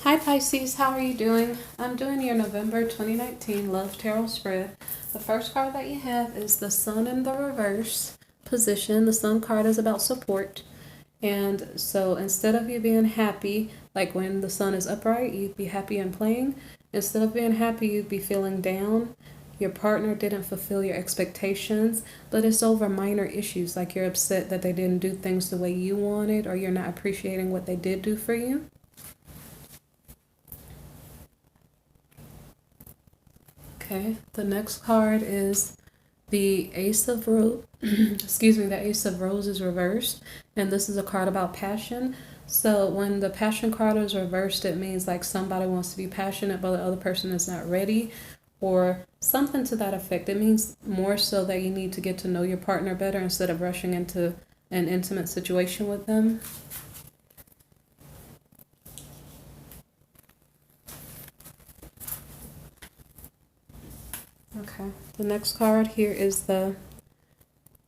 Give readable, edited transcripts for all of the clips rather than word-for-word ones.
Hi Pisces, how are you doing? I'm doing your November 2019 Love Tarot spread. The first card that you have is the Sun in the reverse position. The Sun card is about support. And so instead of you being happy, like when the Sun is upright, you'd be happy and playing. Instead of being happy, you'd be feeling down. Your partner didn't fulfill your expectations, but it's over minor issues, like you're upset that they didn't do things the way you wanted, or you're not appreciating what they did do for you. Okay, the next card is the Ace of Rose. Excuse me, the Ace of Rose is reversed, and this is a card about passion. So when the passion card is reversed, it means like somebody wants to be passionate, but the other person is not ready, or something to that effect. It means more so that you need to get to know your partner better instead of rushing into an intimate situation with them. Okay, the next card here is the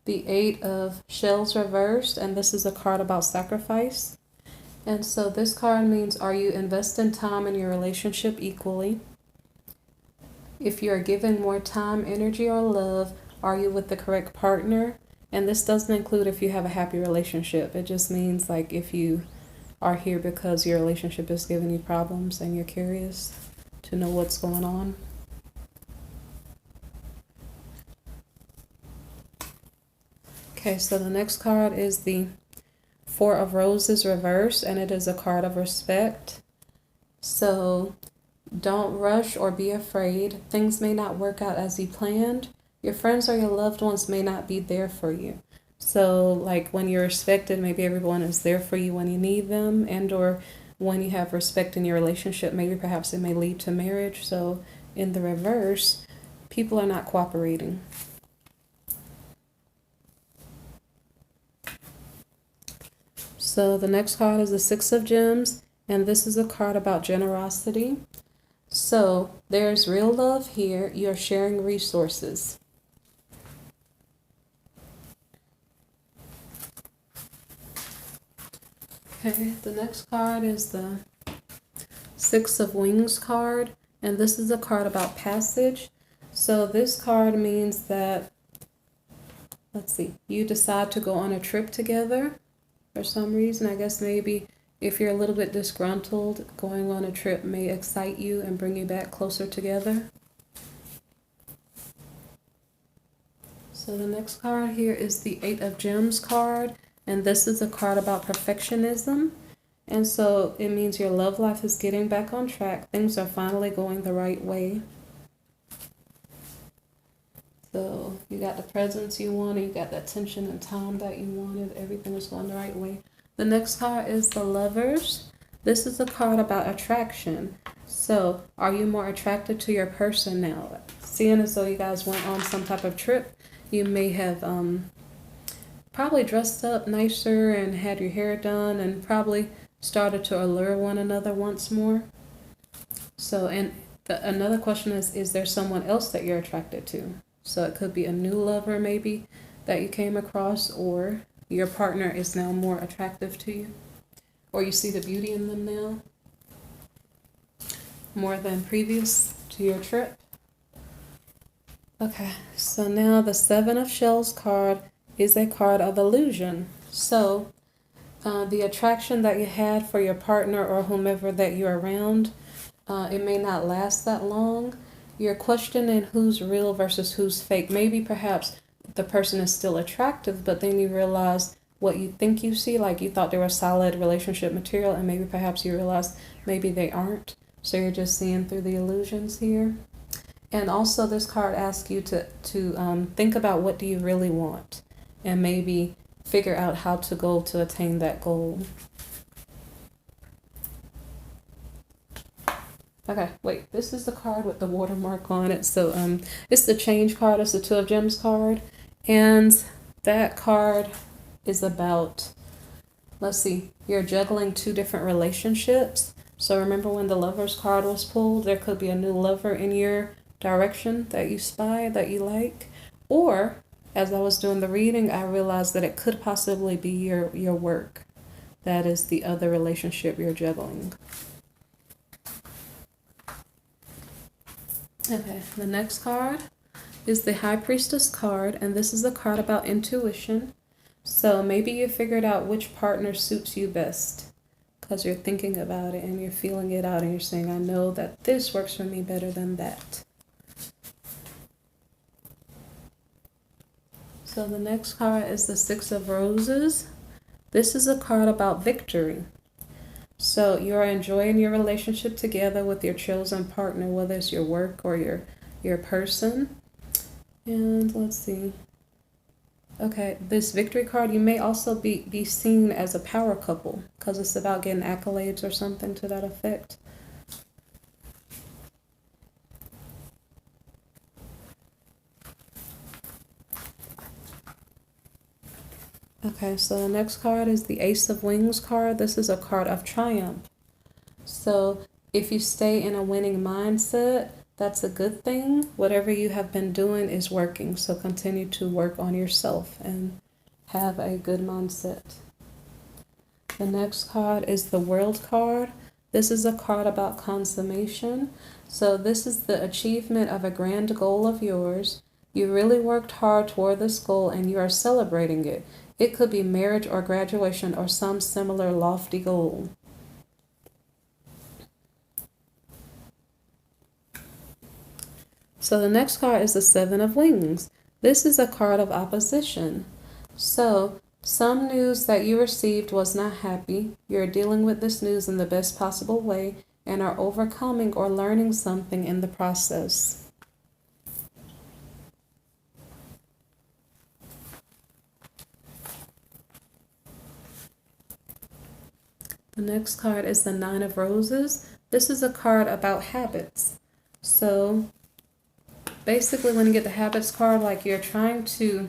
Eight of Shells reversed, and this is a card about sacrifice. And so this card means, are you investing time in your relationship equally? If you're giving more time, energy, or love, are you with the correct partner? And this doesn't include if you have a happy relationship. It just means like if you are here because your relationship is giving you problems and you're curious to know what's going on. Okay, so the next card is the Four of Roses reversed, and it is a card of respect. So don't rush or be afraid. Things may not work out as you planned. Your friends or your loved ones may not be there for you. So like when you're respected, maybe everyone is there for you when you need them, and or when you have respect in your relationship, maybe perhaps it may lead to marriage. So in the reverse, people are not cooperating. So the next card is the Six of Gems, and this is a card about generosity. So there's real love here. You're sharing resources. Okay, the next card is the Six of Wings card, and this is a card about passage. So this card means that, let's see, you decide to go on a trip together for some reason. I guess maybe if you're a little bit disgruntled, going on a trip may excite you and bring you back closer together. So the next card here is the Eight of Gems card, and this is a card about perfectionism. And so it means your love life is getting back on track. Things are finally going the right way. So you got the presents you wanted, you got the attention and time that you wanted, everything is going the right way. The next card is the Lovers. This is a card about attraction. So are you more attracted to your person now? Seeing as though you guys went on some type of trip, you may have probably dressed up nicer and had your hair done and probably started to allure one another once more. So, and another question is there someone else that you're attracted to? So it could be a new lover maybe that you came across, or your partner is now more attractive to you, or you see the beauty in them now more than previous to your trip. Okay, so now the Seven of Shells card is a card of illusion. So the attraction that you had for your partner or whomever that you're around, it may not last that long. You're questioning who's real versus who's fake. Maybe perhaps the person is still attractive, but then you realize what you think you see, like you thought they were solid relationship material, and maybe perhaps you realize maybe they aren't. So you're just seeing through the illusions here. And also this card asks you to think about what do you really want, and maybe figure out how to go to attain that goal. Okay, wait, this is the card with the watermark on it. So it's the change card. It's the Two of Gems card. And that card is about, let's see, you're juggling two different relationships. So remember when the Lovers card was pulled, there could be a new lover in your direction that you spy, that you like. Or, as I was doing the reading, I realized that it could possibly be your work. That is the other relationship you're juggling. Okay, the next card is the High Priestess card, and this is a card about intuition. So maybe you figured out which partner suits you best because you're thinking about it and you're feeling it out and you're saying, I know that this works for me better than that. So the next card is the Six of Roses. This is a card about victory. So you're enjoying your relationship together with your chosen partner, whether it's your work or your person. And let's see. Okay, this victory card, you may also be seen as a power couple because it's about getting accolades or something to that effect. Okay, so the next card is the Ace of Wings card. This is a card of triumph. So if you stay in a winning mindset, that's a good thing. Whatever you have been doing is working. So continue to work on yourself and have a good mindset. The next card is the World card. This is a card about consummation. So this is the achievement of a grand goal of yours. You really worked hard toward this goal and you are celebrating it. It could be marriage or graduation or some similar lofty goal. So the next card is the Seven of Wings. This is a card of opposition. So some news that you received was not happy. You're dealing with this news in the best possible way and are overcoming or learning something in the process. The next card is the Nine of Roses. This is a card about habits. So basically when you get the habits card, like you're trying to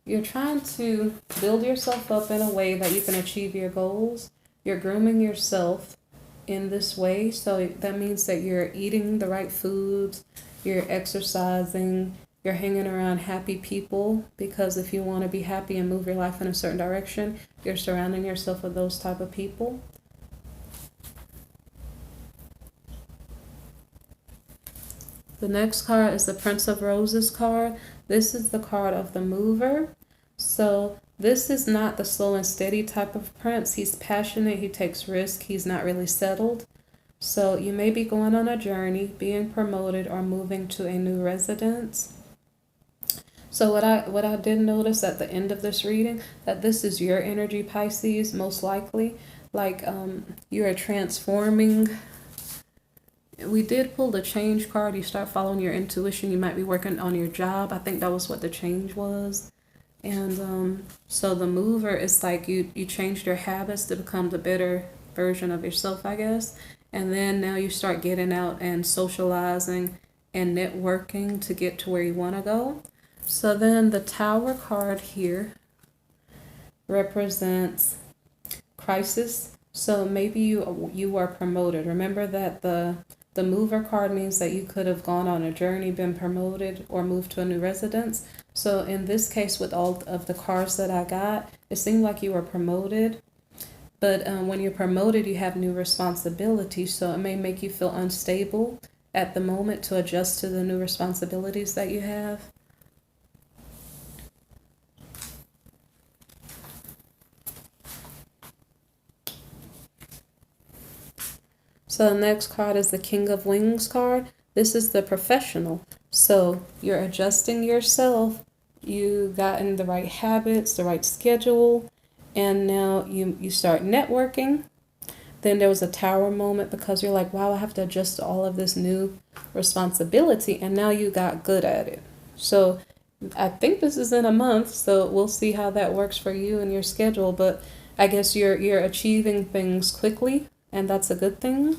build yourself up in a way that you can achieve your goals. You're grooming yourself in this way. So that means that you're eating the right foods, you're exercising, you're hanging around happy people, because if you want to be happy and move your life in a certain direction, you're surrounding yourself with those type of people. The next card is the Prince of Roses card. This is the card of the mover. So this is not the slow and steady type of prince. He's passionate, he takes risks, he's not really settled. So you may be going on a journey, being promoted, or moving to a new residence. So what I did notice at the end of this reading, that this is your energy, Pisces, most likely. Like you are transforming. We did pull the change card. You start following your intuition. You might be working on your job. I think that was what the change was. And so the mover is like you changed your habits to become the better version of yourself, I guess. And then now you start getting out and socializing and networking to get to where you want to go. So then the Tower card here represents crisis. So maybe you are promoted. Remember that the mover card means that you could have gone on a journey, been promoted, or moved to a new residence. So in this case, with all of the cards that I got, it seemed like you were promoted. But when you're promoted, you have new responsibilities. So it may make you feel unstable at the moment to adjust to the new responsibilities that you have. So the next card is the King of Wings card. This is the professional. So you're adjusting yourself. You gotten the right habits, the right schedule, and now you start networking. Then there was a tower moment because you're like, wow, I have to adjust to all of this new responsibility, and now you got good at it. So I think this is in a month, so we'll see how that works for you and your schedule, but I guess you're achieving things quickly, and that's a good thing.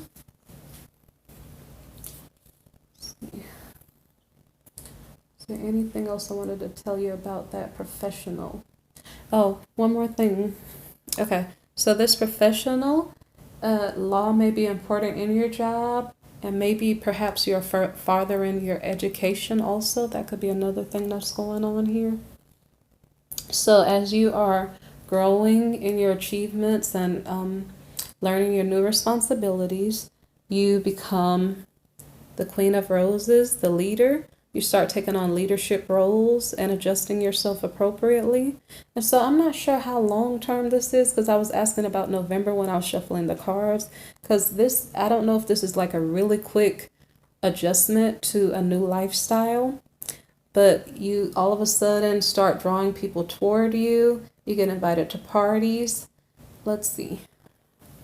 Is there anything else I wanted to tell you about that professional? Oh, one more thing. Okay, so this professional, law may be important in your job, and maybe perhaps you're farther in your education also. That could be another thing that's going on here. So as you are growing in your achievements and learning your new responsibilities, you become The Queen of Roses, the leader. You start taking on leadership roles and adjusting yourself appropriately. And so I'm not sure how long term this is because I was asking about November when I was shuffling the cards. Because this, I don't know if this is like a really quick adjustment to a new lifestyle, but you all of a sudden start drawing people toward you. You get invited to parties. Let's see.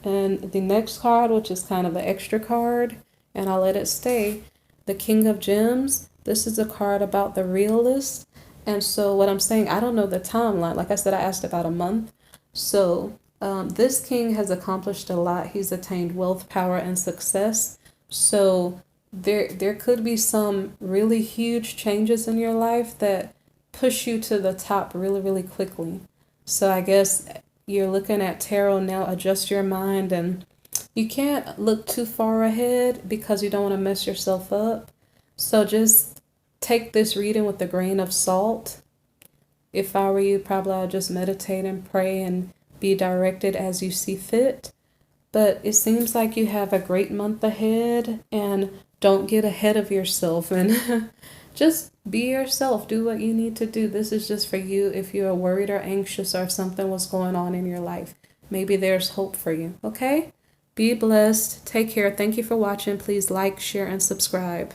And the next card, which is kind of an extra card, and I'll let it stay, the King of Gems. This is a card about the realist. And so what I'm saying, I don't know the timeline. Like I said, I asked about a month. So this king has accomplished a lot. He's attained wealth, power, and success. So there could be some really huge changes in your life that push you to the top really, really quickly. So I guess you're looking at tarot now, adjust your mind, and you can't look too far ahead because you don't want to mess yourself up. So just take this reading with a grain of salt. If I were you, probably I'd just meditate and pray and be directed as you see fit. But it seems like you have a great month ahead, and don't get ahead of yourself and just be yourself. Do what you need to do. This is just for you if you're worried or anxious or something was going on in your life. Maybe there's hope for you. Okay? Be blessed. Take care. Thank you for watching. Please like, share, and subscribe.